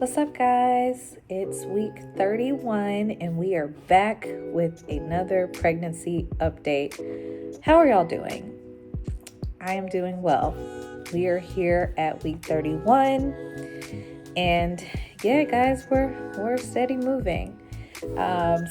What's up, guys? It's week 31, and we are back with another pregnancy update. How are y'all doing? I am doing well. We are here at week 31, and yeah, guys, we're steady moving.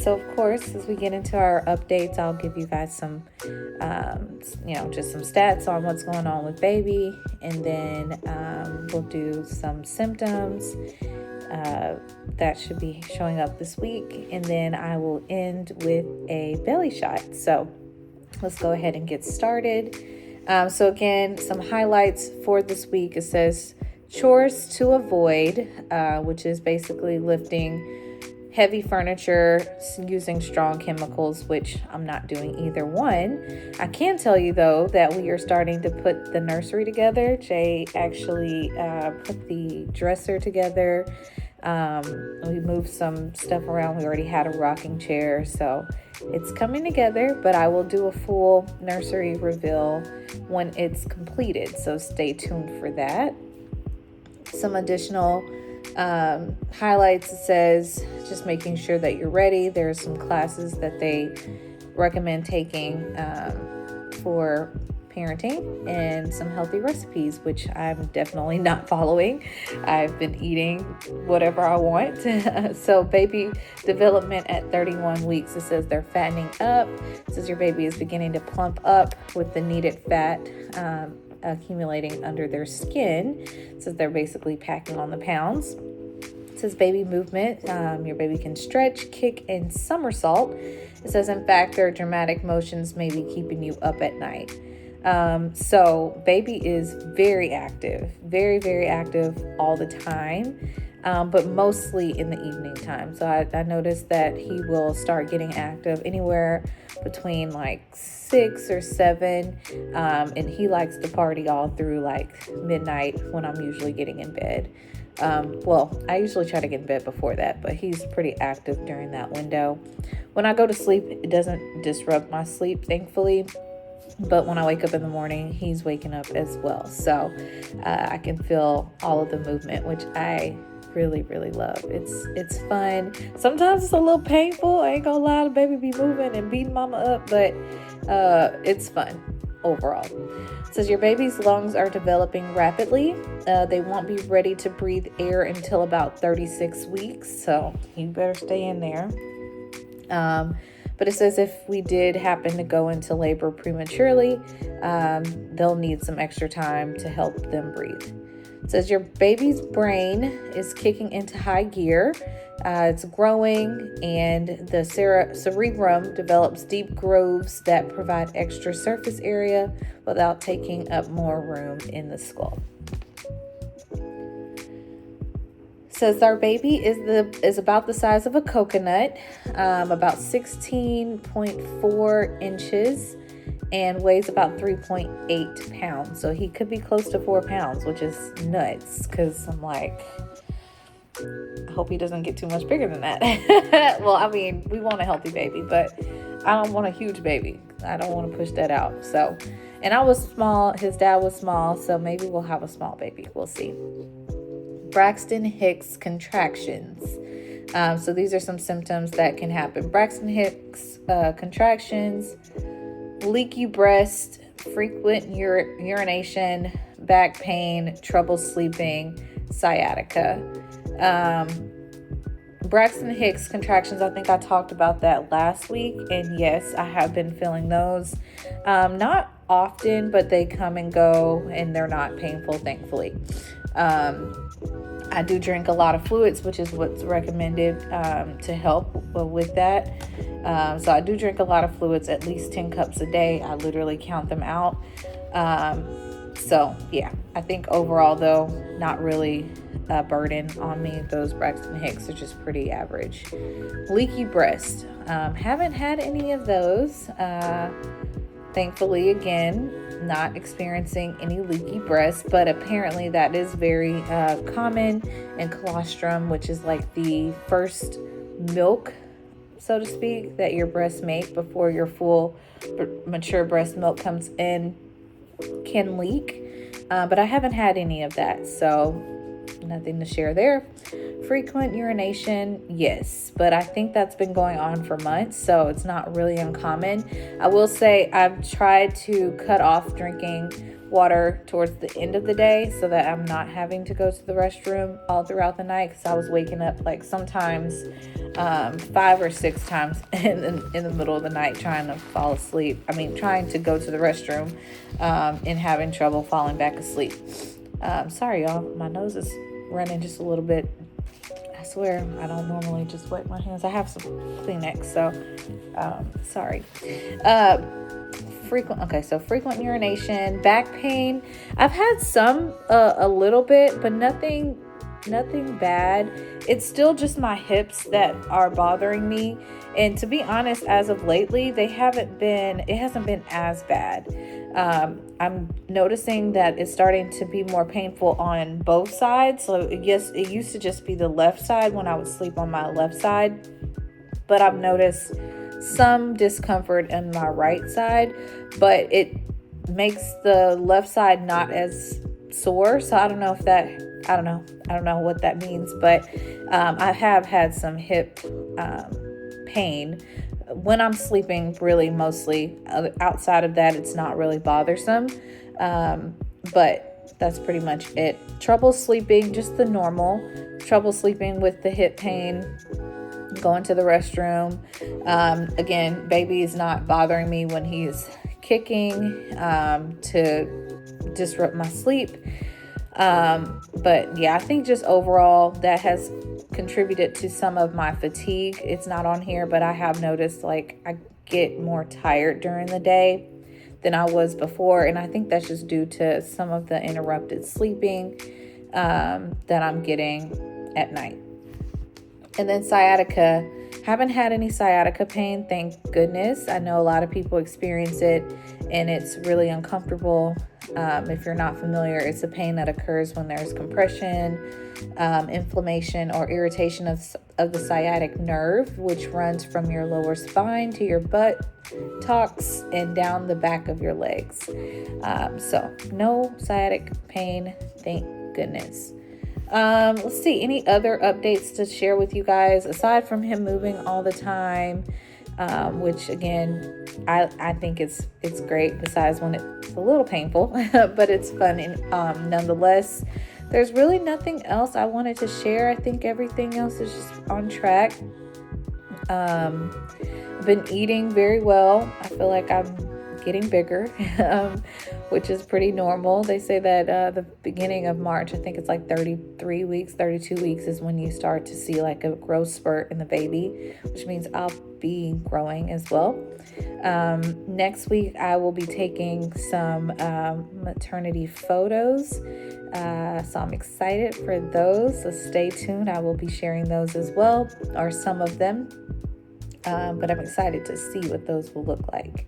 So of course, as we get into our updates, I'll give you guys some, just some stats on what's going on with baby, and then we'll do some symptoms that should be showing up this week, and then I will end with a belly shot. So let's go ahead and get started. So again, some highlights for this week. It says chores to avoid, which is basically lifting heavy furniture using strong chemicals, which I'm not doing either one. I can tell you though that we are starting to put the nursery together. Jay actually put the dresser together. We moved some stuff around. We already had a rocking chair, so it's coming together, but I will do a full nursery reveal when it's completed, so stay tuned for that. Some additional highlights, it says just making sure that you're ready. There are some classes that they recommend taking for parenting and some healthy recipes, which I'm definitely not following. I've been eating whatever I want. So baby development at 31 weeks, it says they're fattening up. It says your baby is beginning to plump up with the needed fat accumulating under their skin. It says they're basically packing on the pounds. It says baby movement. Your baby can stretch, kick, and somersault. It says, in fact, their dramatic motions may be keeping you up at night. So baby is very active, very, very active all the time, but mostly in the evening time. So I noticed that he will start getting active anywhere between like 6 or 7, and he likes to party all through like midnight when I'm usually getting in bed. I usually try to get in bed before that, but he's pretty active during that window. When I go to sleep, it doesn't disrupt my sleep, thankfully. But when I wake up in the morning, he's waking up as well. So I can feel all of the movement, which I really, really love. It's fun. Sometimes it's a little painful. I ain't gonna lie, the baby be moving and beating mama up, but it's fun overall. It says your baby's lungs are developing rapidly. They won't be ready to breathe air until about 36 weeks. So you better stay in there. But it says if we did happen to go into labor prematurely, they'll need some extra time to help them breathe. It says your baby's brain is kicking into high gear. It's growing, and the cerebrum develops deep grooves that provide extra surface area without taking up more room in the skull. Says our baby is about the size of a coconut, about 16.4 inches, and weighs about 3.8 pounds. So he could be close to 4 pounds, which is nuts, because I'm like, I hope he doesn't get too much bigger than that. Well, I mean, we want a healthy baby, but I don't want a huge baby. I don't want to push that out. So, and I was small, his dad was small, so maybe we'll have a small baby. We'll see. Braxton Hicks contractions. So these are some symptoms that can happen. Braxton Hicks contractions, leaky breast, frequent urination, back pain, trouble sleeping, sciatica. Braxton Hicks contractions, I think I talked about that last week, and yes, I have been feeling those. Not often, but they come and go, and they're not painful, thankfully. I do drink a lot of fluids, which is what's recommended to help with that. So I do drink a lot of fluids, at least 10 cups a day. I literally count them out. So yeah, I think overall though, not really a burden on me. Those Braxton Hicks are just pretty average. Leaky breast. Haven't had any of those. Thankfully, again, not experiencing any leaky breast, but apparently that is very common in colostrum, which is like the first milk, so to speak, that your breasts make before your full mature breast milk comes in, can leak. But I haven't had any of that, so nothing to share there. Frequent urination, yes, but I think that's been going on for months, so it's not really uncommon. I will say I've tried to cut off drinking water towards the end of the day so that I'm not having to go to the restroom all throughout the night, because I was waking up like sometimes 5 or 6 times in the middle of the night trying to fall asleep. Trying to go to the restroom and having trouble falling back asleep. Sorry, y'all. My nose is running just a little bit. I swear I don't normally just wipe my hands. I have some Kleenex, so sorry. Frequent urination, back pain. I've had some a little bit, but nothing bad. It's still just my hips that are bothering me. And to be honest, as of lately, it hasn't been as bad. I'm noticing that it's starting to be more painful on both sides. So it used to just be the left side when I would sleep on my left side, but I've noticed some discomfort in my right side, but it makes the left side not as sore. So I don't know what that means, but I have had some hip pain when I'm sleeping, really mostly. Outside of that, it's not really bothersome, but that's pretty much it. Trouble sleeping, just the normal trouble sleeping with the hip pain, going to the restroom. Again, baby is not bothering me when he's kicking to disrupt my sleep. But yeah, I think just overall that has contributed to some of my fatigue. It's not on here, but I have noticed like I get more tired during the day than I was before. And I think that's just due to some of the interrupted sleeping that I'm getting at night. And then sciatica. Haven't had any sciatica pain, thank goodness. I know a lot of people experience it and it's really uncomfortable. If you're not familiar, it's a pain that occurs when there's compression, inflammation, or irritation of the sciatic nerve, which runs from your lower spine to your buttocks and down the back of your legs. So no sciatic pain, thank goodness. Let's see, any other updates to share with you guys aside from him moving all the time, which again, I think it's great, besides when it's a little painful, but it's fun. And nonetheless, there's really nothing else I wanted to share. I think everything else is just on track. I've been eating very well. I feel like I'm getting bigger, which is pretty normal. They say that the beginning of March, I think it's like 32 weeks is when you start to see like a growth spurt in the baby, which means I'll be growing as well. Next week, I will be taking some maternity photos. So I'm excited for those. So stay tuned. I will be sharing those as well, or some of them. But I'm excited to see what those will look like.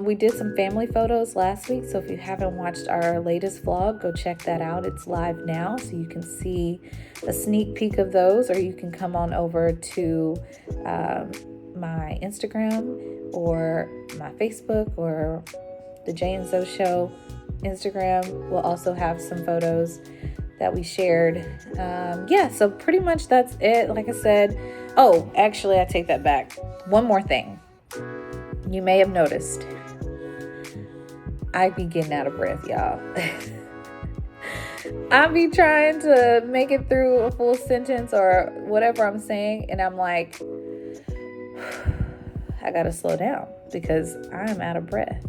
We did some family photos last week, so if you haven't watched our latest vlog, go check that out. It's live now, so you can see a sneak peek of those, or you can come on over to my Instagram or my Facebook or TheJayAndXoShow Instagram. We'll also have some photos that we shared. So pretty much that's it. Like I said, actually I take that back. One more thing. You may have noticed I be getting out of breath, y'all. I be trying to make it through a full sentence or whatever I'm saying, and I'm like, I gotta slow down because I'm out of breath.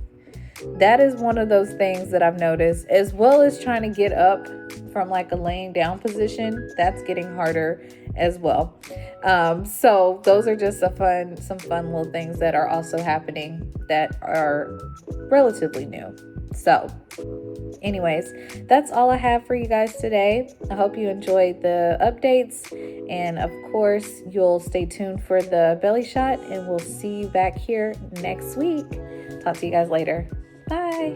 That is one of those things that I've noticed, as well as trying to get up from like a laying down position. That's getting harder as well. So those are just some fun little things that are also happening that are relatively new. So anyways, that's all I have for you guys today. I hope you enjoyed the updates, and of course you'll stay tuned for the belly shot, and we'll see you back here next week. Talk to you guys later. Bye.